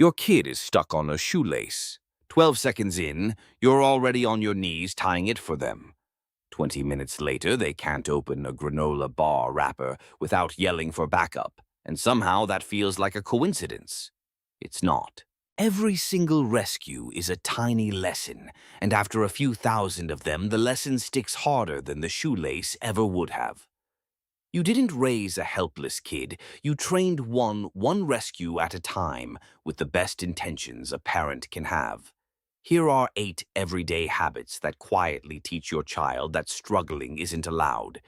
Your kid is stuck on a shoelace. 12 seconds in, you're already on your knees tying it for them. 20 minutes later, they can't open a granola bar wrapper without yelling for backup, and somehow that feels like a coincidence. It's not. Every single rescue is a tiny lesson, and after a few thousand of them, the lesson sticks harder than the shoelace ever would have. You didn't raise a helpless kid. You trained one rescue at a time with the best intentions a parent can have. Here are 8 everyday habits that quietly teach your child that struggling isn't allowed,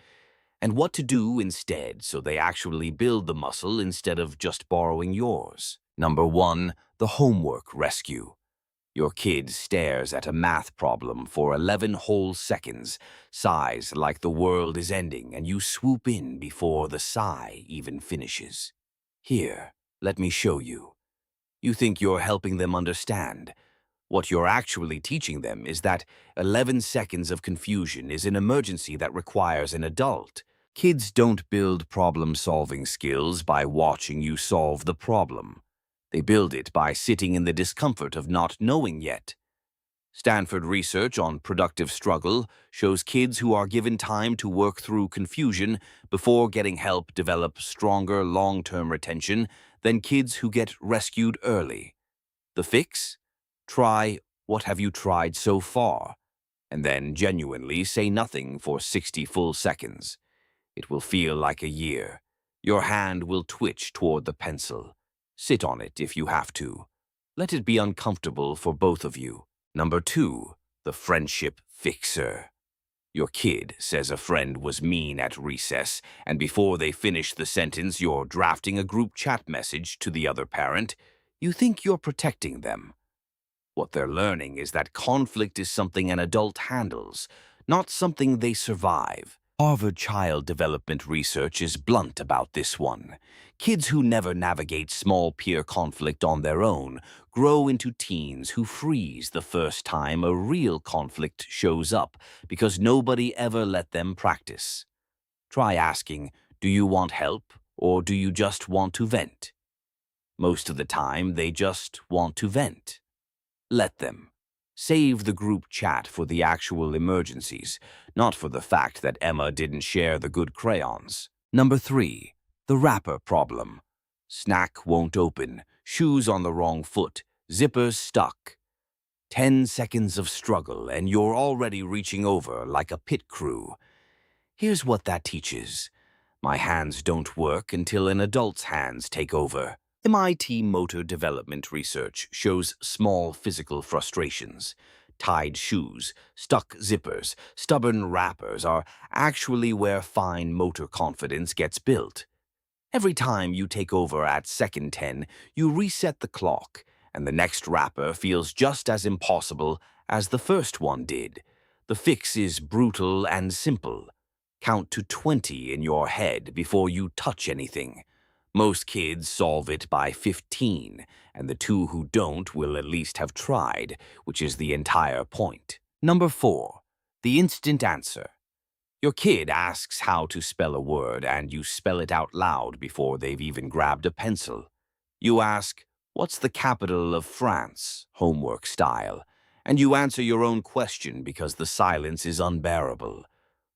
and what to do instead so they actually build the muscle instead of just borrowing yours. Number 1, the homework rescue. Your kid stares at a math problem for 11 whole seconds, sighs like the world is ending, and you swoop in before the sigh even finishes. Here, let me show you. You think you're helping them understand. What you're actually teaching them is that 11 seconds of confusion is an emergency that requires an adult. Kids don't build problem-solving skills by watching you solve the problem. They build it by sitting in the discomfort of not knowing yet. Stanford research on productive struggle shows kids who are given time to work through confusion before getting help develop stronger long-term retention than kids who get rescued early. The fix? Try "What have you tried so far?" and then genuinely say nothing for 60 full seconds. It will feel like a year. Your hand will twitch toward the pencil. Sit on it if you have to. Let it be uncomfortable for both of you. Number 2, the friendship fixer. Your kid says a friend was mean at recess, and before they finish the sentence, you're drafting a group chat message to the other parent. You think you're protecting them. What they're learning is that conflict is something an adult handles, not something they survive. Harvard child development research is blunt about this one. Kids who never navigate small peer conflict on their own grow into teens who freeze the first time a real conflict shows up because nobody ever let them practice. Try asking, "Do you want help, or do you just want to vent?" Most of the time, they just want to vent. Let them. Save the group chat for the actual emergencies, not for the fact that Emma didn't share the good crayons. Number 3, the wrapper problem. Snack won't open, shoes on the wrong foot, zippers stuck. 10 seconds of struggle and you're already reaching over like a pit crew. Here's what that teaches. My hands don't work until an adult's hands take over. MIT motor development research shows small physical frustrations. Tied shoes, stuck zippers, stubborn wrappers are actually where fine motor confidence gets built. Every time you take over at second 10, you reset the clock, and the next wrapper feels just as impossible as the first one did. The fix is brutal and simple. Count to 20 in your head before you touch anything. Most kids solve it by 15, and the 2 who don't will at least have tried, which is the entire point. Number 4, the instant answer. Your kid asks how to spell a word, and you spell it out loud before they've even grabbed a pencil. You ask, "What's the capital of France?" homework style, and you answer your own question because the silence is unbearable.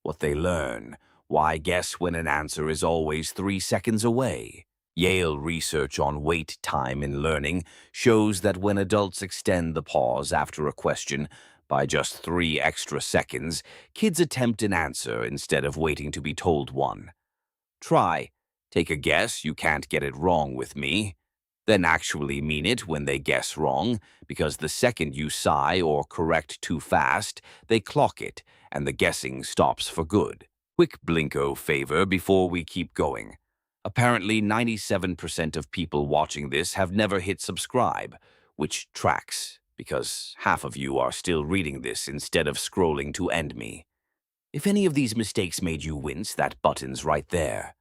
What they learn, why guess when an answer is always 3 seconds away? Yale research on wait time in learning shows that when adults extend the pause after a question by just 3 extra seconds, kids attempt an answer instead of waiting to be told one. Try, "Take a guess, you can't get it wrong with me." Then actually mean it when they guess wrong, because the second you sigh or correct too fast, they clock it, and the guessing stops for good. Quick blinko favor before we keep going. Apparently, 97% of people watching this have never hit subscribe, which tracks, because half of you are still reading this instead of scrolling to end me. If any of these mistakes made you wince, that button's right there.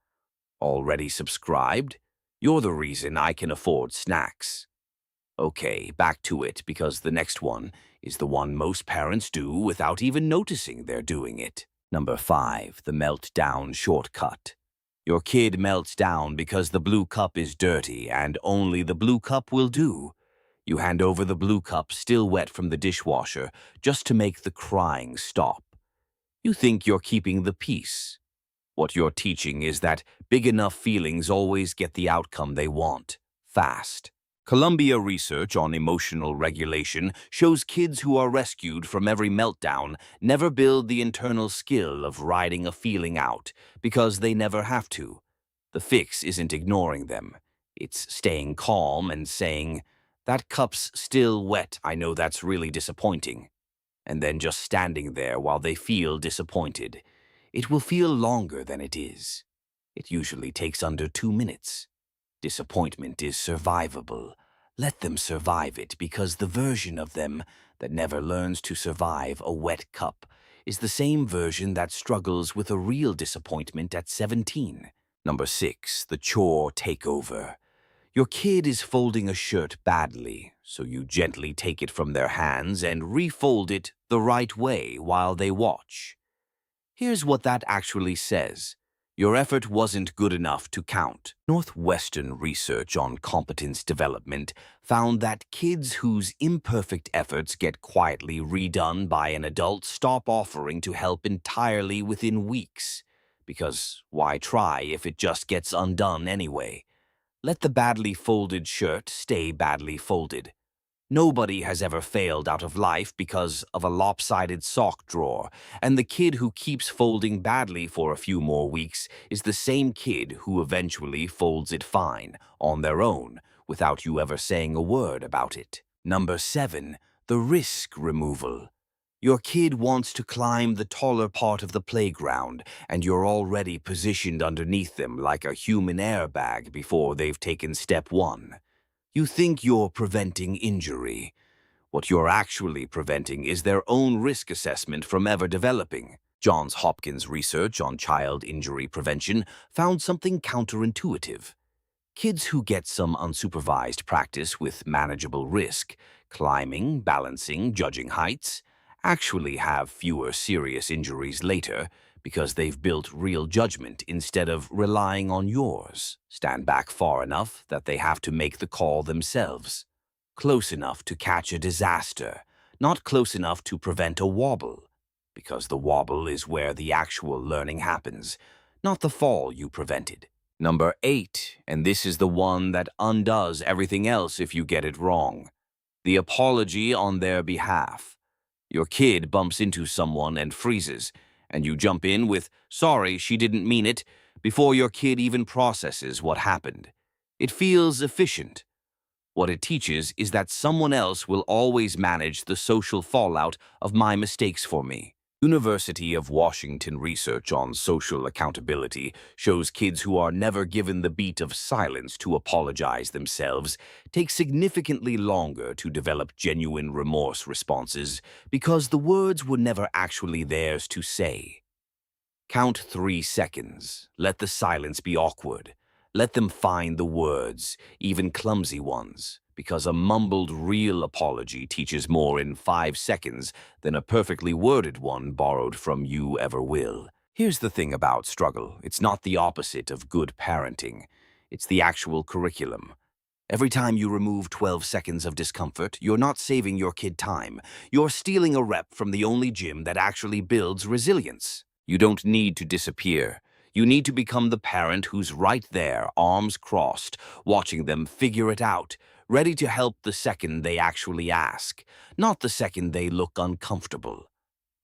Already subscribed? You're the reason I can afford snacks. Okay, back to it, because the next one is the one most parents do without even noticing they're doing it. Number 5, the meltdown shortcut. Your kid melts down because the blue cup is dirty and only the blue cup will do. You hand over the blue cup still wet from the dishwasher just to make the crying stop. You think you're keeping the peace. What you're teaching is that big enough feelings always get the outcome they want, fast. Columbia research on emotional regulation shows kids who are rescued from every meltdown never build the internal skill of riding a feeling out because they never have to. The fix isn't ignoring them. It's staying calm and saying, "That cup's still wet. I know that's really disappointing." And then just standing there while they feel disappointed. It will feel longer than it is. It usually takes under 2 minutes. Disappointment is survivable. Let them survive it because the version of them that never learns to survive a wet cup is the same version that struggles with a real disappointment at 17. Number 6, the chore takeover. Your kid is folding a shirt badly, so you gently take it from their hands and refold it the right way while they watch. Here's what that actually says. Your effort wasn't good enough to count. Northwestern research on competence development found that kids whose imperfect efforts get quietly redone by an adult stop offering to help entirely within weeks. Because why try if it just gets undone anyway? Let the badly folded shirt stay badly folded. Nobody has ever failed out of life because of a lopsided sock drawer, and the kid who keeps folding badly for a few more weeks is the same kid who eventually folds it fine, on their own, without you ever saying a word about it. Number 7, the risk removal. Your kid wants to climb the taller part of the playground, and you're already positioned underneath them like a human airbag before they've taken step 1. You think you're preventing injury. What you're actually preventing is their own risk assessment from ever developing. Johns Hopkins research on child injury prevention found something counterintuitive. Kids who get some unsupervised practice with manageable risk, climbing, balancing, judging heights, actually have fewer serious injuries later because they've built real judgment instead of relying on yours. Stand back far enough that they have to make the call themselves. Close enough to catch a disaster, not close enough to prevent a wobble. Because the wobble is where the actual learning happens, not the fall you prevented. Number 8, and this is the one that undoes everything else if you get it wrong. The apology on their behalf. Your kid bumps into someone and freezes, and you jump in with, "Sorry, she didn't mean it," before your kid even processes what happened. It feels efficient. What it teaches is that someone else will always manage the social fallout of my mistakes for me. University of Washington research on social accountability shows kids who are never given the beat of silence to apologize themselves take significantly longer to develop genuine remorse responses because the words were never actually theirs to say. Count 3 seconds. Let the silence be awkward. Let them find the words, even clumsy ones, because a mumbled real apology teaches more in 5 seconds than a perfectly worded one borrowed from you ever will. Here's the thing about struggle. It's not the opposite of good parenting. It's the actual curriculum. Every time you remove 12 seconds of discomfort, you're not saving your kid time. You're stealing a rep from the only gym that actually builds resilience. You don't need to disappear. You need to become the parent who's right there, arms crossed, watching them figure it out, ready to help the second they actually ask, not the second they look uncomfortable.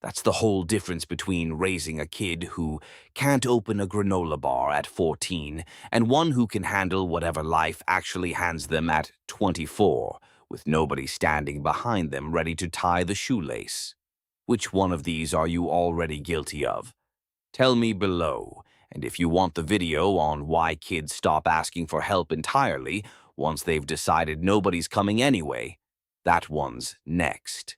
That's the whole difference between raising a kid who can't open a granola bar at 14 and one who can handle whatever life actually hands them at 24, with nobody standing behind them ready to tie the shoelace. Which one of these are you already guilty of? Tell me below, and if you want the video on why kids stop asking for help entirely once they've decided nobody's coming anyway, that one's next.